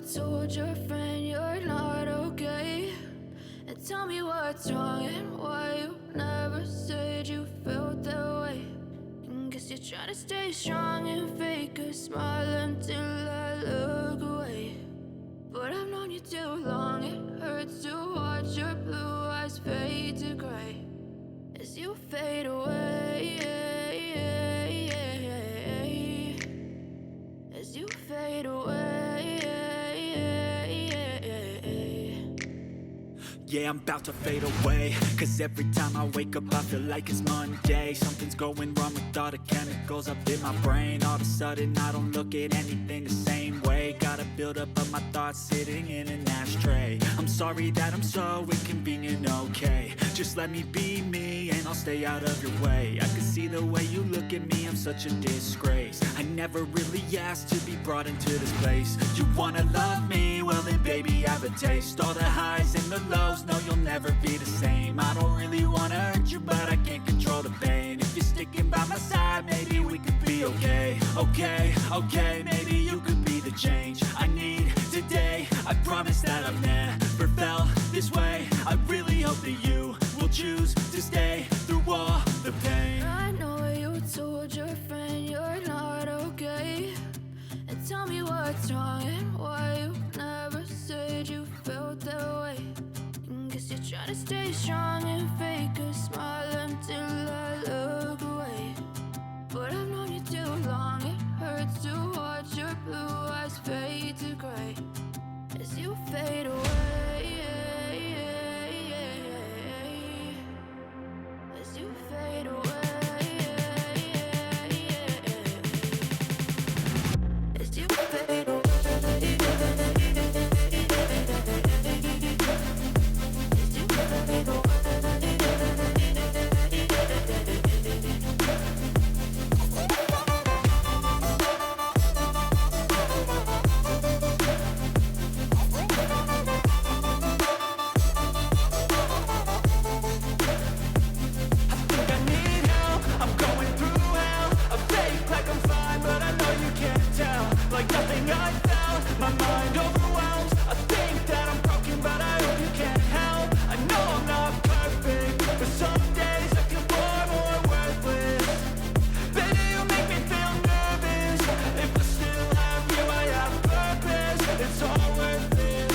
told your friend you're not okay? And tell me what's wrong and why you never said you felt that way. And guess you're trying to stay strong and fake a smile until I look away. But I've known you too long, it hurts to watch your blue eyes fade to gray as you fade away, as you fade away. Yeah, I'm about to fade away, cause every time I wake up I feel like it's Monday. Something's going wrong with all the chemicals up in my brain. All of a sudden I don't look at anything the same way. Got a buildup of my thoughts sitting in an ashtray. I'm sorry that I'm so inconvenient, okay? Just let me be me and I'll stay out of your way. I can see the way you look at me, I'm such a disgrace. I never really asked to be brought into this place. You wanna love me? Well then baby, have a taste. All the highs and the lows, no, you'll never be the same. I don't really wanna hurt you, but I can't control the pain. If you're sticking by my side, maybe we could be okay. Okay, maybe you could be the change I need today. I promise that I've never felt this way. I really hope that you will choose to stay through all the pain. I know you told your friend you're not okay. And tell me what's wrong and why you never said you felt that way. And guess you're trying to stay strong and fake a smile until I look away. But I've known you too long, it hurts to watch your blue eyes fade to gray as you fade away, as you fade away. As you fade away, as you fade away. Like nothing I found, my mind overwhelms. I think that I'm broken, but I hope you can't help. I know I'm not perfect, but some days I feel far more worthless. Baby, you make me feel nervous. If I still have you, I have purpose. It's all worth it.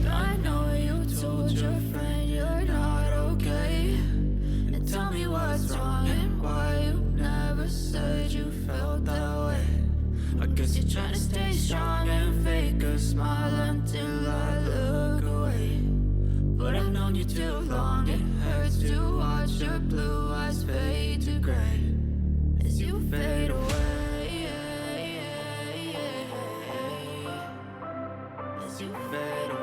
I know you told your friend you're not okay. And tell me what's wrong and why you never said you felt that way. I guess you're trying to stay strong and fake a smile until I look away. But I've known you too long, it hurts to watch your blue eyes fade to gray as you fade away, as you fade away.